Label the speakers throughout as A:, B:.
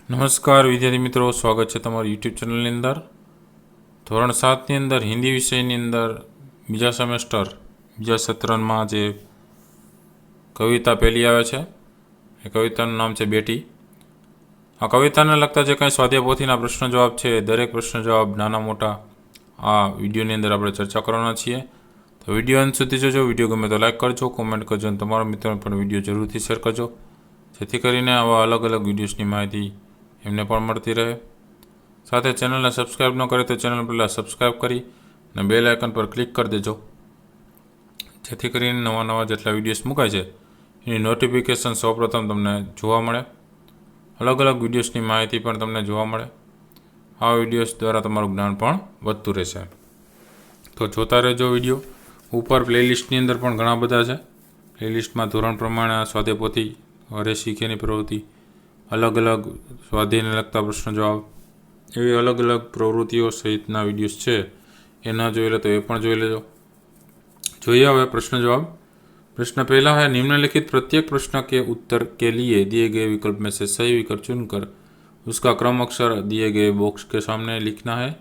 A: નમસ્કાર વિદ્યાર્થી મિત્રો, સ્વાગત છે તમારું યુટ્યુબ ચેનલની અંદર. ધોરણ 7ની અંદર હિન્દી વિષયની અંદર બીજા સેમેસ્ટર બીજા સત્રમાં જે કવિતા પહેલી આવે છે એ કવિતાનું નામ છે બેટી. આ કવિતાને લગતા જે કાંઈ સ્વાધ્યાય પોથીના પ્રશ્ન જવાબ છે દરેક પ્રશ્ન જવાબ નાના મોટા આ વિડીયોની અંદર આપણે ચર્ચા કરવાના છીએ. તો વિડીયો અંત સુધી જોજો. વિડીયો ગમે તો લાઈક કરજો, કોમેન્ટ કરજો અને તમારા મિત્રોને પણ વિડીયો જરૂરથી શેર કરજો, જેથી કરીને આવા અલગ અલગ વિડીયોઝની માહિતી એમને પણ મળતી રહે. સાથે ચેનલને સબસ્ક્રાઈબ ન કરે તો ચેનલ પહેલાં સબસ્ક્રાઈબ કરી અને બેલ આઇકન પર ક્લિક કરી દેજો, જેથી કરીને નવા નવા જેટલા વિડીયોઝ મુકાય છે એની નોટિફિકેશન સૌપ્રથમ તમને જોવા મળે. અલગ અલગ વિડીયોઝની માહિતી પણ તમને જોવા મળે. આ વિડીયોઝ દ્વારા તમારું જ્ઞાન પણ વધતું રહેશે. તો જોતા રહેજો વિડીયો. ઉપર પ્લેલિસ્ટની અંદર પણ ઘણા બધા છે. પ્લેલિસ્ટમાં ધોરણ પ્રમાણે આ સ્વાધ્યાય પોથી, અરે શીખેની પ્રવૃત્તિ, અલગ અલગ સ્વાધ્યાયને લગતા પ્રશ્ન જવાબ, એવી અલગ અલગ પ્રવૃત્તિઓ સહિતના વિડીયોઝ છે. એ ન જોઈ લે તો એ પણ જોઈ લેજો. જોઈએ હવે પ્રશ્ન जवाब. प्रश्न पहला है, निम्नलिखित प्रत्येक प्रश्न के उत्तर के लिए दिए गए विकल्प में से सही विकल्प चुनकर उसका क्रम अक्षर दिए गए बॉक्स के सामने लिखना है.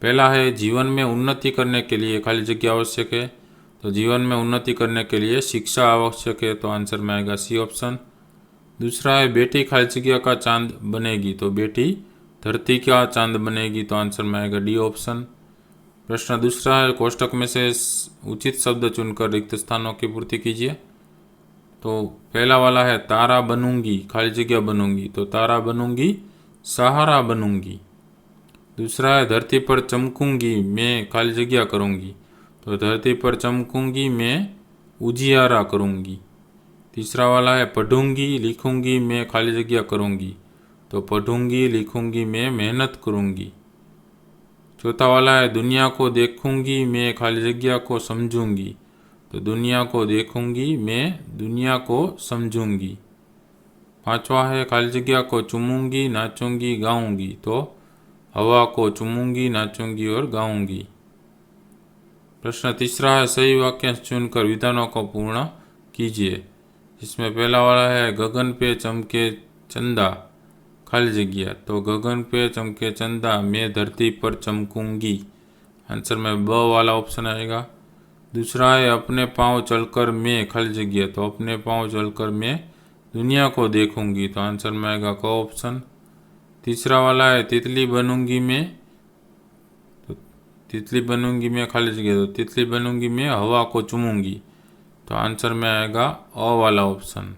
A: पहला है, जीवन में उन्नति करने के लिए खाली जगह आवश्यक है. तो जीवन में उन्नति करने के लिए शिक्षा आवश्यक है, तो आंसर में आएगा सी ऑप्शन. दूसरा है, बेटी खाली जगह का चांद बनेगी. तो बेटी धरती का चांद बनेगी, तो आंसर में आएगा डी ऑप्शन. प्रश्न दूसरा है, कोष्टक में से उचित शब्द चुनकर रिक्त स्थानों की पूर्ति कीजिए. तो पहला वाला है, तारा बनूंगी खाली जगह बनूंगी. तो तारा बनूंगी सहारा बनूंगी. दूसरा है, धरती पर चमकूंगी मैं खाली जगह करूंगी. तो धरती पर चमकूंगी मैं उजियारा करूंगी. तीसरा वाला है, पढ़ूंगी लिखूंगी मैं खाली जगह करूंगी. तो पढ़ूंगी लिखूंगी मैं मेहनत करूंगी. चौथा वाला है, दुनिया को देखूंगी मैं खाली जगह को समझूंगी. तो दुनिया को देखूंगी मैं दुनिया को समझूंगी. पांचवा है, खाली जगह को चूमूंगी नाचूंगी गाऊंगी. तो हवा को चूमूंगी नाचूंगी और गाऊंगी. प्रश्न तीसरा है, सही वाक्य चुनकर विधानों को पूर्ण कीजिए. जिसमें पहला वाला है, गगन पे चमके चंदा खाली जगह. तो गगन पे चमके चंदा मैं धरती पर चमकूंगी. आंसर में ब वाला ऑप्शन आएगा. दूसरा है, अपने पाँव चलकर मैं खाली जगह. तो अपने पाँव चलकर मैं दुनिया को देखूंगी. तो आंसर में आएगा क ऑप्शन. तीसरा वाला है, तितली बनूंगी मैं. तो तितली बनूंगी मैं खाली जगह. तो तितली बनूंगी मैं हवा को चूमूंगी. तो आंसर में आएगा अ वाला ऑप्शन.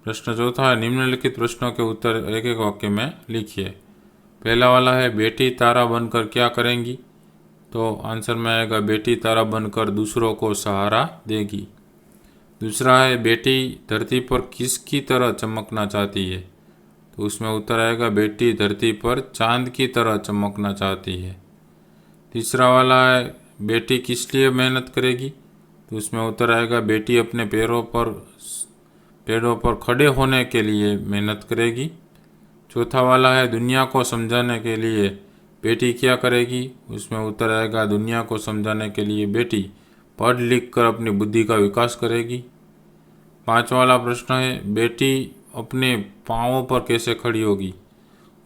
A: प्रश्न चौथा है, निम्नलिखित प्रश्नों के उत्तर एक एक वाक्य में लिखिए. पहला वाला है, बेटी तारा बनकर क्या करेंगी. तो आंसर में आएगा बेटी तारा बनकर दूसरों को सहारा देगी. दूसरा है, बेटी धरती पर किसकी तरह चमकना चाहती है. तो उसमें उत्तर आएगा बेटी धरती पर चांद की तरह चमकना चाहती है. तीसरा वाला है, बेटी किस लिए मेहनत करेगी. तो उसमें उत्तर आएगा बेटी अपने पैरों पर खड़े होने के लिए मेहनत करेगी. चौथा वाला है, दुनिया को समझाने के लिए बेटी क्या करेगी. उसमें उत्तर आएगा दुनिया को समझाने के लिए बेटी पढ़ लिख कर अपनी बुद्धि का विकास करेगी. पांचवा वाला प्रश्न है, बेटी अपने पाँवों पर कैसे खड़ी होगी.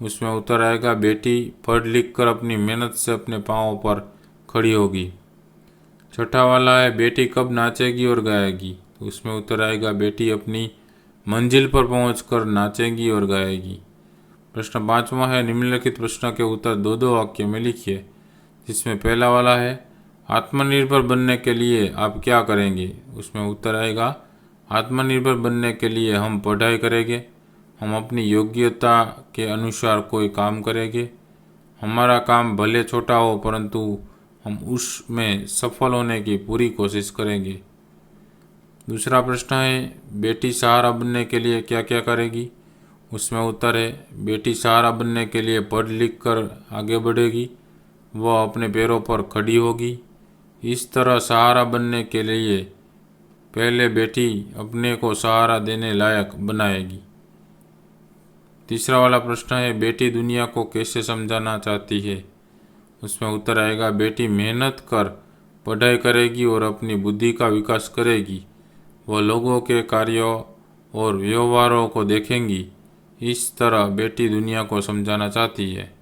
A: उसमें उत्तर आएगा बेटी पढ़ लिख कर अपनी मेहनत से अपने पाँवों पर खड़ी होगी. छठा वाला है, बेटी कब नाचेगी और गाएगी. तो उसमें उत्तर आएगा बेटी अपनी मंजिल पर पहुंचकर नाचेगी और गाएगी. प्रश्न पांचवा है, निम्नलिखित प्रश्न के उत्तर दो दो वाक्य में लिखिए. जिसमें पहला वाला है, आत्मनिर्भर बनने के लिए आप क्या करेंगे. उसमें उत्तर आएगा आत्मनिर्भर बनने के लिए हम पढ़ाई करेंगे. हम अपनी योग्यता के अनुसार कोई काम करेंगे. हमारा काम भले छोटा हो परंतु हम उसमें सफल होने की पूरी कोशिश करेंगे. दूसरा प्रश्न है, बेटी सहारा बनने के लिए क्या क्या करेगी. उसमें उत्तर है बेटी सहारा बनने के लिए पढ़ लिख कर आगे बढ़ेगी. वह अपने पैरों पर खड़ी होगी. इस तरह सहारा बनने के लिए पहले बेटी अपने को सहारा देने लायक बनाएगी. तीसरा वाला प्रश्न है, बेटी दुनिया को कैसे समझाना चाहती है. उसमें उत्तर आएगा बेटी मेहनत कर पढ़ाई करेगी और अपनी बुद्धि का विकास करेगी. वह लोगों के कार्यों और व्यवहारों को देखेंगी. इस तरह बेटी दुनिया को समझाना चाहती है।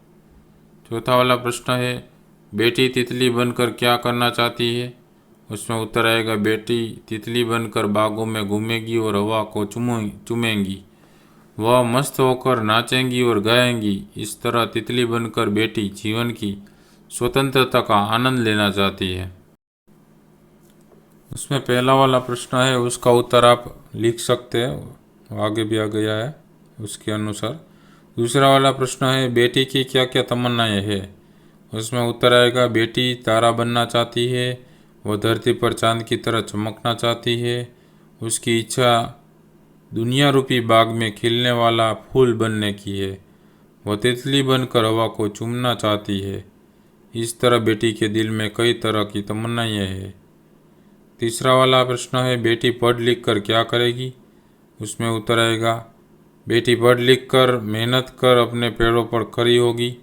A: चौथा वाला प्रश्न है, बेटी तितली बनकर क्या करना चाहती है? उसमें उत्तर आएगा, बेटी तितली बनकर बागों में घूमेगी और हवा को चूमेंगी। वह मस्त होकर नाचेंगी और गाएंगी। इस तरह तितली बनकर बेटी जीवन की स्वतंत्रता का आनंद लेना चाहती है। उसमें पहला वाला प्रश्न है, उसका उत्तर आप लिख सकते हैं, आगे भी आ गया है उसके अनुसार। दूसरा वाला प्रश्न है, बेटी की क्या क्या तमन्नाएं हैं? उसमें उत्तर आएगा, बेटी तारा बनना चाहती है, वह धरती पर चांद की तरह चमकना चाहती है, उसकी इच्छा दुनिया रूपी बाग में खिलने वाला फूल बनने की है, वह तितली बनकर हवा को चूमना चाहती है। इस तरह बेटी के दिल में कई तरह की तमन्नाएं हैं। तीसरा वाला प्रश्न है, बेटी पढ़ लिख कर क्या करेगी? उसमें उत्तर आएगा, बेटी पढ़ लिख कर मेहनत कर अपने पैरों पर खड़ी होगी।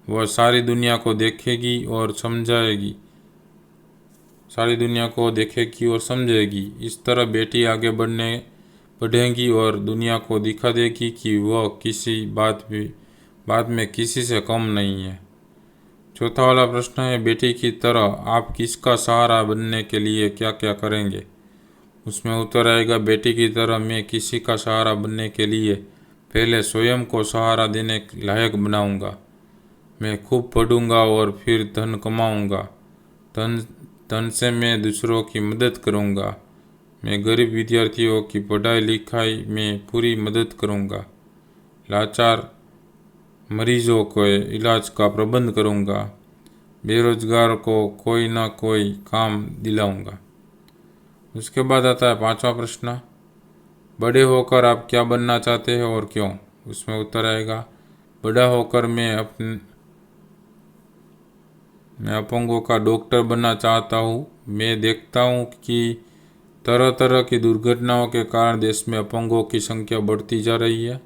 A: वह सारी दुनिया को देखेगी और समझाएगी, सारी दुनिया को देखेगी और समझेगी। इस तरह बेटी आगे बढ़ेगी और दुनिया को दिखा देगी कि वह किसी बात में किसी से कम नहीं है। चौथा वाला प्रश्न है, बेटी की तरह आप किसका सहारा बनने के लिए क्या क्या करेंगे? उसमें उत्तर आएगा, बेटी की तरह मैं किसी का सहारा बनने के लिए पहले स्वयं को सहारा देने लायक बनाऊंगा। मैं खूब पढ़ूंगा और फिर धन कमाऊंगा। धन से मैं दूसरों की मदद करूंगा। मैं गरीब विद्यार्थियों की पढ़ाई लिखाई में पूरी मदद करूंगा। लाचार मरीजों को इलाज का प्रबंध करूंगा। बेरोजगार को कोई ना कोई काम दिलाऊंगा। उसके बाद आता है पांचवा प्रश्न, बड़े होकर आप क्या बनना चाहते हैं और क्यों? उसमें उत्तर आएगा, बड़ा होकर मैं अपंगों का डॉक्टर बनना चाहता हूँ। मैं देखता हूँ कि तरह तरह की दुर्घटनाओं के कारण देश में अपंगों की संख्या बढ़ती जा रही है।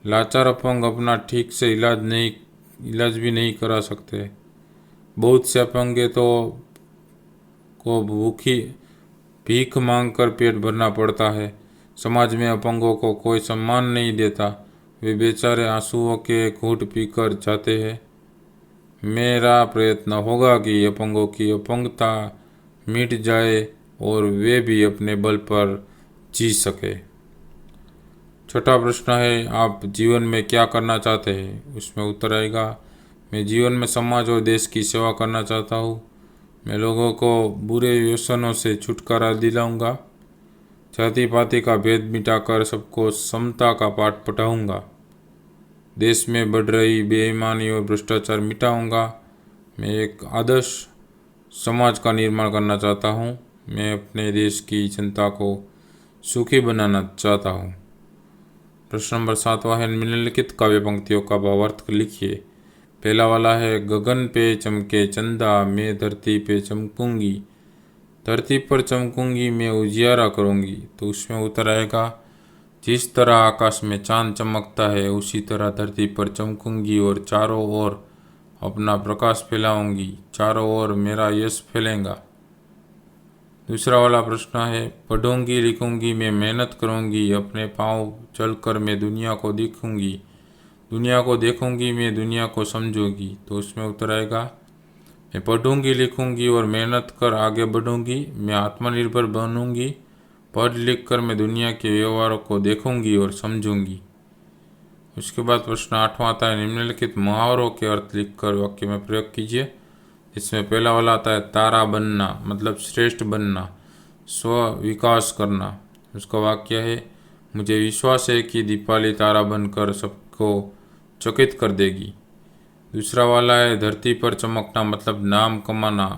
A: लाचार अपंग अपना ठीक से इलाज भी नहीं करा सकते। बहुत से अपंगे तो को भीख मांगकर पेट भरना पड़ता है। समाज में अपंगों को कोई सम्मान नहीं देता। वे बेचारे आंसुओं के घूंट पीकर जाते हैं। मेरा प्रयत्न होगा कि अपंगों की अपंगता मिट जाए और वे भी अपने बल पर जी सके। छठा प्रश्न है, आप जीवन में क्या करना चाहते हैं? उसमें उत्तर आएगा, मैं जीवन में समाज और देश की सेवा करना चाहता हूँ। मैं लोगों को बुरे व्यसनों से छुटकारा दिलाऊंगा। जाति पाति का भेद मिटाकर सबको समता का पाठ पढ़ाऊंगा। देश में बढ़ रही बेईमानी और भ्रष्टाचार मिटाऊंगा। मैं एक आदर्श समाज का निर्माण करना चाहता हूँ। मैं अपने देश की जनता को सुखी बनाना चाहता हूँ। प्रश्न नंबर 7वां है, निम्नलिखित काव्य पंक्तियों का भावार्थ लिखिए। पहला वाला है, गगन पे चमके चंदा, मैं धरती पे चमकूंगी। धरती पर चमकूंगी, मैं उजियारा करूंगी। तो उसमें उत्तर आएगा, जिस तरह आकाश में चांद चमकता है उसी तरह धरती पर चमकूंगी और चारों ओर अपना प्रकाश फैलाऊंगी। चारों ओर मेरा यश फैलेगा। दूसरा वाला प्रश्न है, पढ़ूंगी लिखूंगी, मैं मेहनत करूंगी, अपने पाँव चलकर मैं दुनिया को दिखूंगी। दुनिया को देखूंगी, मैं दुनिया को समझूंगी। तो उसमें उत्तर आएगा, मैं पढ़ूंगी लिखूंगी और मेहनत कर आगे बढ़ूंगी। मैं आत्मनिर्भर बनूंगी। पढ़ लिख कर मैं दुनिया के व्यवहारों को देखूंगी और समझूंगी। उसके बाद प्रश्न 8वां आता है, निम्नलिखित मुहावरों के अर्थ लिखकर वाक्य में प्रयोग कीजिए। इसमें पहला वाला आता है, तारा बनना मतलब श्रेष्ठ बनना, स्व विकास करना। उसका वाक्य है, मुझे विश्वास है कि दीपाली तारा बनकर सबको चकित कर देगी। दूसरा वाला है, धरती पर चमकना मतलब नाम कमाना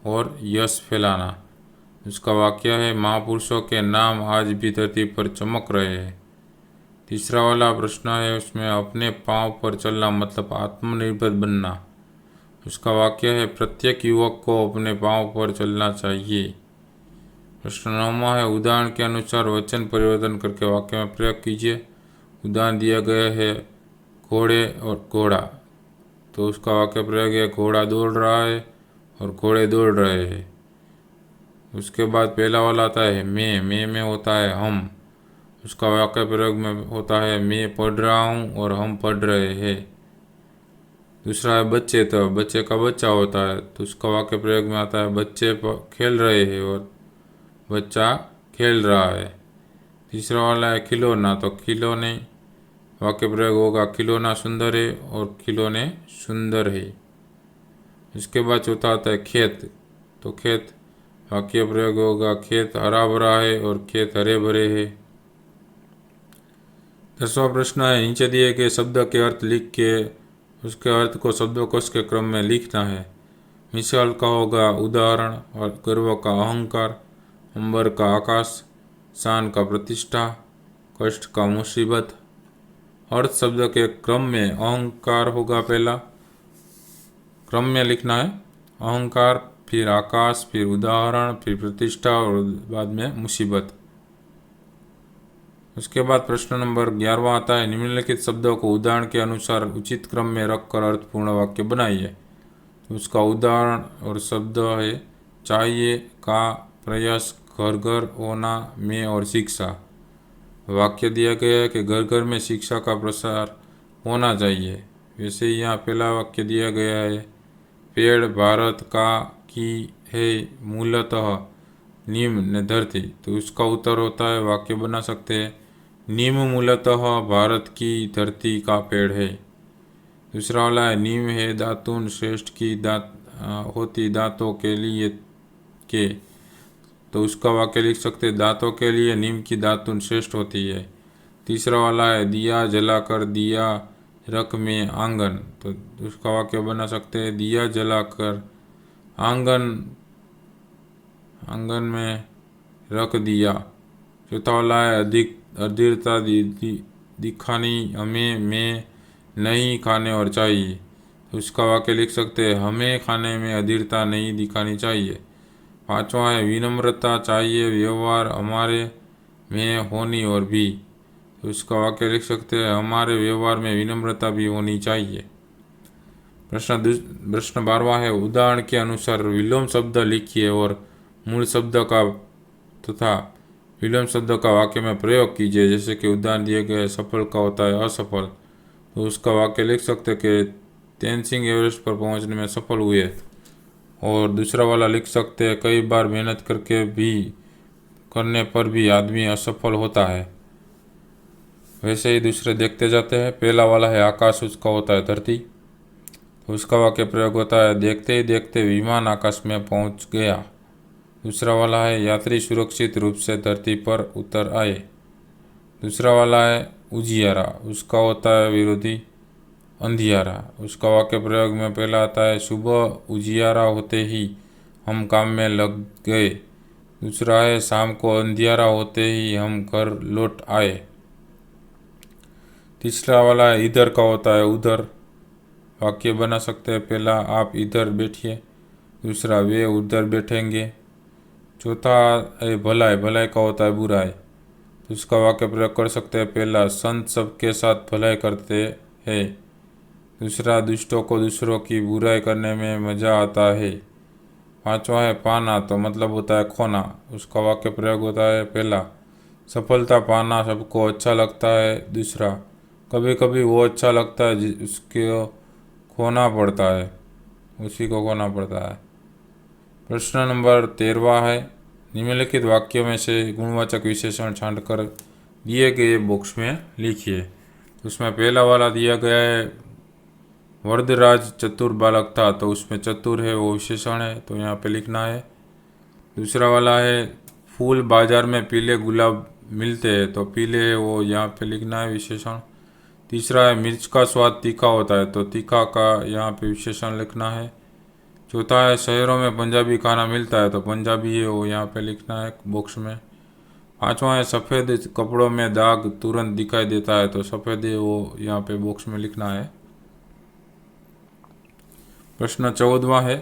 A: और यश फैलाना। उसका वाक्य है, महापुरुषों के नाम आज भी धरती पर चमक रहे हैं। तीसरा वाला प्रश्न है, उसमें अपने पाँव पर चलना मतलब आत्मनिर्भर बनना। उसका वाक्य है, प्रत्येक युवक को अपने पाँव पर चलना चाहिए। प्रश्न 9वां है, उदाहरण के अनुसार वचन परिवर्तन करके वाक्य में प्रयोग कीजिए। उदाहरण दिया गया है घोड़े और घोड़ा, तो उसका वाक्य प्रयोग है, घोड़ा दौड़ रहा है और घोड़े दौड़ रहे हैं। उसके बाद पहला वाला आता है मैं में होता है हम, उसका वाक्य प्रयोग में होता है मैं पढ़ रहा हूँ और हम पढ़ रहे हैं। दूसरा है बच्चे, तो बच्चे का बच्चा होता है तो उसका वाक्य प्रयोग में आता है बच्चे खेल रहे हैं और बच्चा खेल रहा है। तीसरा वाला है खिलौना, तो खिलौने वाक्य प्रयोग होगा खिलौना सुंदर है और खिलौने सुंदर है। इसके बाद चौथा आता है खेत, तो खेत वाक्य प्रयोग होगा खेत हरा भरा है और खेत हरे भरे है। 10वां प्रश्न है नीचे दिए गए शब्द के अर्थ लिख के उसके अर्थ को शब्दकोश के क्रम में लिखना है। मिसाल का होगा उदाहरण और गर्व का अहंकार, अंबर का आकाश, शान का प्रतिष्ठा, कष्ट का मुसीबत। अर्थ शब्द के क्रम में अहंकार होगा पहला, क्रम में लिखना है अहंकार, फिर आकाश, फिर उदाहरण, फिर प्रतिष्ठा और बाद में मुसीबत। उसके बाद प्रश्न नंबर 11वां आता है निम्नलिखित शब्दों को उदाहरण के अनुसार उचित क्रम में रखकर अर्थपूर्ण वाक्य बनाइए। तो उसका उदाहरण और शब्द है चाहिए, का, प्रयास, घर घर, होना, में और शिक्षा। वाक्य दिया गया है कि घर घर में शिक्षा का प्रसार होना चाहिए। वैसे ही यहाँ पहला वाक्य दिया गया है पेड़ भारत का की है मूलतः नीम ने धरती, तो उसका उत्तर होता है वाक्य बना सकते हैं नीम मूलतः भारत की धरती का पेड़ है। दूसरा वाला है नीम है दातुन श्रेष्ठ की होती दांतों के लिए के, तो उसका वाक्य लिख सकते हैं दांतों के लिए नीम की दातुन श्रेष्ठ होती है। तीसरा वाला है दिया जलाकर दिया रख में आंगन, तो उसका वाक्य बना सकते हैं दिया जलाकर आंगन आंगन में रख दिया। चौथा वाला है अधिक अधीरता दिखानी हमें में नहीं खाने और चाहिए, तो उसका वाक्य लिख सकते हैं हमें खाने में अधीरता नहीं दिखानी चाहिए। पांचवा है विनम्रता चाहिए व्यवहार हमारे में होनी और भी, तो उसका वाक्य लिख सकते हैं हमारे व्यवहार में विनम्रता भी होनी चाहिए। प्रश्न 12वां है उदाहरण के अनुसार विलोम शब्द लिखिए और मूल शब्द का तथा विलोम शब्द का वाक्य में प्रयोग कीजिए। जैसे कि उदाहरण दिए गए सफल का होता है असफल, तो उसका वाक्य लिख सकते हैं कि तेनसिंग एवरेस्ट पर पहुंचने में सफल हुए। और दूसरा वाला लिख सकते हैं कई बार मेहनत करने पर भी आदमी असफल होता है। वैसे ही दूसरे देखते जाते हैं। पहला वाला है आकाश, उसका होता है धरती, तो उसका वाक्य प्रयोग होता है देखते ही देखते विमान आकाश में पहुंच गया। दूसरा वाला है यात्री सुरक्षित रूप से धरती पर उतर आए। दूसरा वाला है उजियारा, उसका होता है विरोधी अंधियारा, उसका वाक्य प्रयोग में पहला आता है सुबह उजियारा होते ही हम काम में लग गए। दूसरा है शाम को अंधियारा होते ही हम घर लौट आए। तीसरा वाला है इधर का होता है उधर, वाक्य बना सकते हैं पहला आप इधर बैठिए, दूसरा वे उधर बैठेंगे। चौथा है भलाई, भलाई का होता है बुराई, तो उसका वाक्य प्रयोग कर सकते हैं पहला संत सबके साथ भलाई करते हैं, दूसरा दुष्टों को दूसरों की बुराई करने में मज़ा आता है। पांचवा है पाना, तो मतलब होता है खोना, उसका वाक्य प्रयोग होता है पहला सफलता पाना सबको अच्छा लगता है, दूसरा कभी कभी वो अच्छा लगता है उसको खोना पड़ता है, उसी को खोना पड़ता है। प्रश्न नंबर 13वां है निम्नलिखित वाक्यों में से गुणवाचक विशेषण छांटकर दिए गए बॉक्स में लिखिए। तो उसमें पहला वाला दिया गया है वरदराज चतुर बालक था, तो उसमें चतुर है वो विशेषण है, तो यहाँ पे लिखना है। दूसरा वाला है फूल बाजार में पीले गुलाब मिलते हैं, तो पीले है वो यहाँ पे लिखना है विशेषण। तीसरा है मिर्च का स्वाद तीखा होता है, तो तीखा का यहाँ पे विशेषण लिखना है। चौथा है शहरों में पंजाबी खाना मिलता है, तो पंजाबी है वो यहाँ पे लिखना है बॉक्स में। पांचवा है सफ़ेद कपड़ों में दाग तुरंत दिखाई देता है, तो सफ़ेद है वो यहाँ पे बॉक्स में लिखना है। प्रश्न 14वां है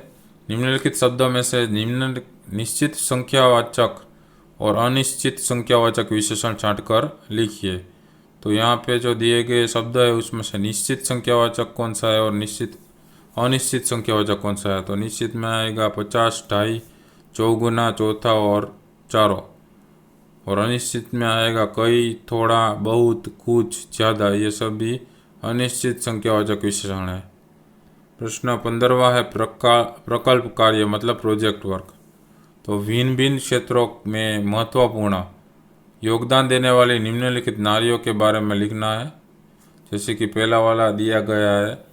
A: निम्नलिखित शब्दों में से निश्चित संख्यावाचक और अनिश्चित संख्यावाचक विशेषण छांटकर लिखिए। तो यहाँ पे जो दिए गए शब्द है उसमें से निश्चित संख्यावाचक कौन सा है और अनिश्चित संख्यावाचक कौन सा है। तो निश्चित में आएगा 50, 2.5, चौगुना, चौथा और चारों। और अनिश्चित में आएगा कई, थोड़ा, बहुत, कुछ, ज़्यादा। ये सब भी अनिश्चित संख्यावाचक विशेषण है। प्रश्न 15वां है प्रकल्प कार्य मतलब प्रोजेक्ट वर्क। तो भिन्न भिन्न क्षेत्रों में महत्वपूर्ण योगदान देने वाली निम्नलिखित नारियों के बारे में लिखना है। जैसे कि पहला वाला दिया गया है,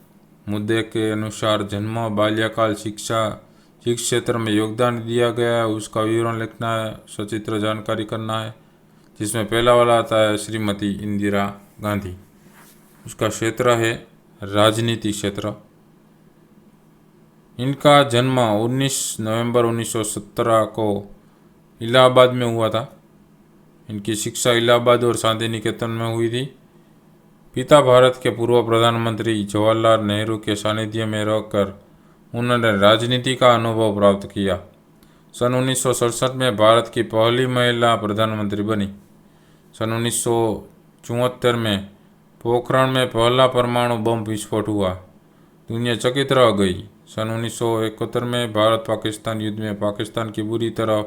A: मुद्दे के अनुसार जन्म, बाल्यकाल, शिक्षा, जिस क्षेत्र में योगदान दिया गया है उसका विवरण लिखना है, सचित्र जानकारी करना है। जिसमें पहला वाला आता है श्रीमती इंदिरा गांधी, उसका क्षेत्र है राजनीति क्षेत्र। इनका जन्म 19 नवंबर 1917 को इलाहाबाद में हुआ था। इनकी शिक्षा इलाहाबाद और शांति निकेतन में हुई थी। पिता भारत के पूर्व प्रधानमंत्री जवाहरलाल नेहरू के सानिध्य में रहकर उन्होंने राजनीति का अनुभव प्राप्त किया। सन 1967 में भारत की पहली महिला प्रधानमंत्री बनी। सन 1974 में पोखरण में पहला परमाणु बम विस्फोट हुआ। दुनिया चकित रह गई। सन 1971 में भारत पाकिस्तान युद्ध में पाकिस्तान की बुरी तरह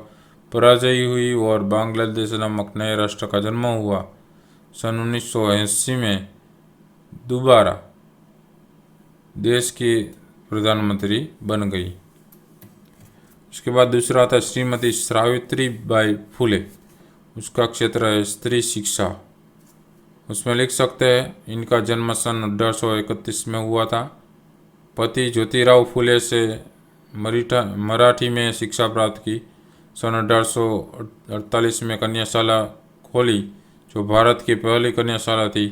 A: पराजय हुई और बांग्लादेश नामक नए राष्ट्र का जन्म हुआ। सन 1980 में दोबारा देश की प्रधानमंत्री बन गई। उसके बाद दूसरा आता है श्रीमती सावित्रीबाई फुले, उसका क्षेत्र है स्त्री शिक्षा। उसमें लिख सकते हैं इनका जन्म सन 1831 में हुआ था। पति ज्योतिराव फुले से मराठी में शिक्षा प्राप्त की। सन 1848 में कन्याशाला खोली, जो भारत की पहली कन्याशाला थी।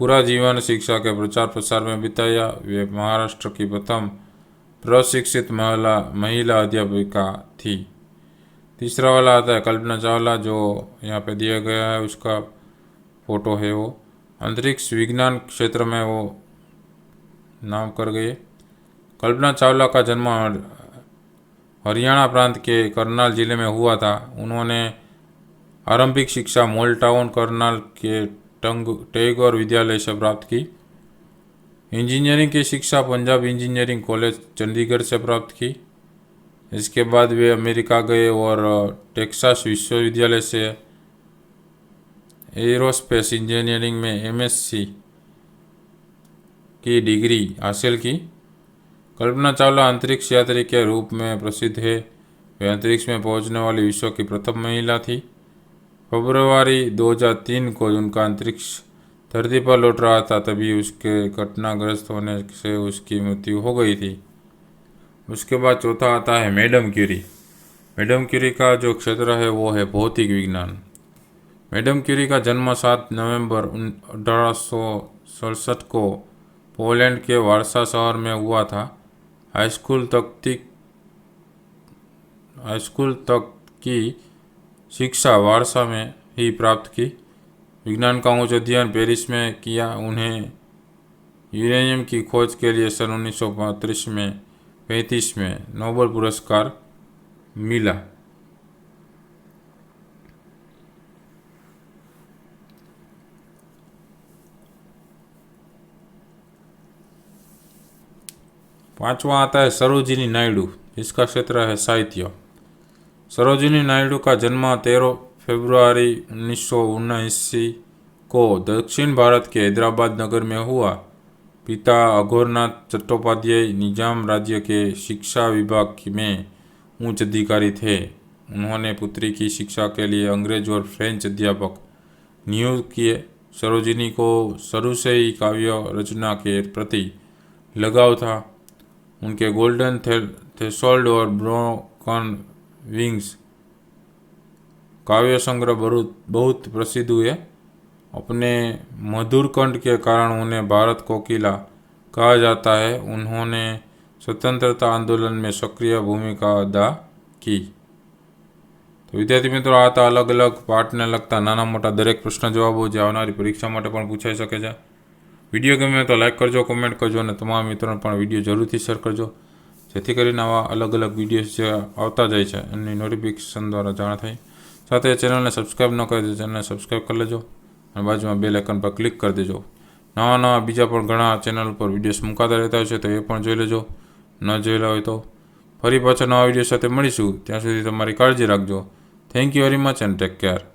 A: पूरा जीवन शिक्षा के प्रचार प्रसार में बिताया। वे महाराष्ट्र की प्रथम प्रशिक्षित महिला अध्यापिका थी। तीसरा वाला आता है कल्पना चावला, जो यहाँ पे दिया गया है, उसका फोटो है। वो अंतरिक्ष विज्ञान क्षेत्र में वो नाम कर गए। कल्पना चावला का जन्म हरियाणा प्रांत के करनाल जिले में हुआ था। उन्होंने आरंभिक शिक्षा मोल्टाउन करनाल के टैगोर विद्यालय से प्राप्त की। इंजीनियरिंग की शिक्षा पंजाब इंजीनियरिंग कॉलेज चंडीगढ़ से प्राप्त की। इसके बाद वे अमेरिका गए और टेक्सास विश्वविद्यालय से एरोस्पेस इंजीनियरिंग में एमएससी की डिग्री हासिल की। कल्पना चावला अंतरिक्ष यात्री के रूप में प्रसिद्ध है। वे अंतरिक्ष में पहुंचने वाली विश्व की प्रथम महिला थी। फरवरी 2003 को उनका अंतरिक्ष धरती पर लौट रहा था, तभी उसके घटनाग्रस्त होने से उसकी मृत्यु हो गई थी। उसके बाद चौथा आता है मैडम क्यूरी। मैडम क्यूरी का जो क्षेत्र है वो है भौतिक विज्ञान। मैडम क्यूरी का जन्म 7 नवंबर 1867 को पोलैंड के वारसा शहर में हुआ था। हाईस्कूल तक की शिक्षा वारसा में ही प्राप्त की। विज्ञान का उच्च अध्ययन पेरिस में किया। उन्हें यूरेनियम की खोज के लिए सन 1935 में नोबेल पुरस्कार मिला। पांचवा आता है सरोजिनी नायडू, जिसका क्षेत्र है साहित्य। सरोजिनी नायडू का जन्म 13 फरवरी 1979 को दक्षिण भारत के हैदराबाद नगर में हुआ। पिता अघोरनाथ चट्टोपाध्याय निजाम राज्य के शिक्षा विभाग में उच्च अधिकारी थे। उन्होंने पुत्री की शिक्षा के लिए अंग्रेज और फ्रेंच अध्यापक नियुक्त किए। सरोजिनी को शुरू से ही काव्य रचना के प्रति लगाव था। उनके गोल्डन थ्रेशोल्ड और ब्रोकन विंग्स काव्य संग्रह बहुत प्रसिद्ध हुए। अपने मधुर कंठ के कारण उन्हें भारत कोकिला कहा जाता है। उन्होंने स्वतंत्रता आंदोलन में सक्रिय भूमिका अदा की। तो विद्यार्थी मित्रों, आ तो अलग अलग पाठने लगता नाना मोटा दरेक प्रश्न जवाबो जे आवनारी परीक्षा माटे पण पूछाई शके छे। विडियो गमे तो लाइक करजो, कमेंट करजो और तमाम मित्रों पण विडियो जरूरथी शेर करजो, जेथी करीने आवा अलग अलग विडियोज जे आवता जाय छे एमनी नोटिफिकेशन द्वारा जाण थाय। साथे चेनल ने सब्सक्राइब न करे तो चेनल ने सब्सक्राइब कर लेजो और बाजू में बेल आइकन पर क्लिक कर देजो। नवा नवा बीजा पण घणा चेनल पर विडियोज मुकाता रहता है तो ये पण जोई लेजो। न जोयेला होय तो फरी पाछा नवा विडियो साथे मळीशुं। त्यां सुधी तमारी काळजी राखजो। Thank you very much and take care.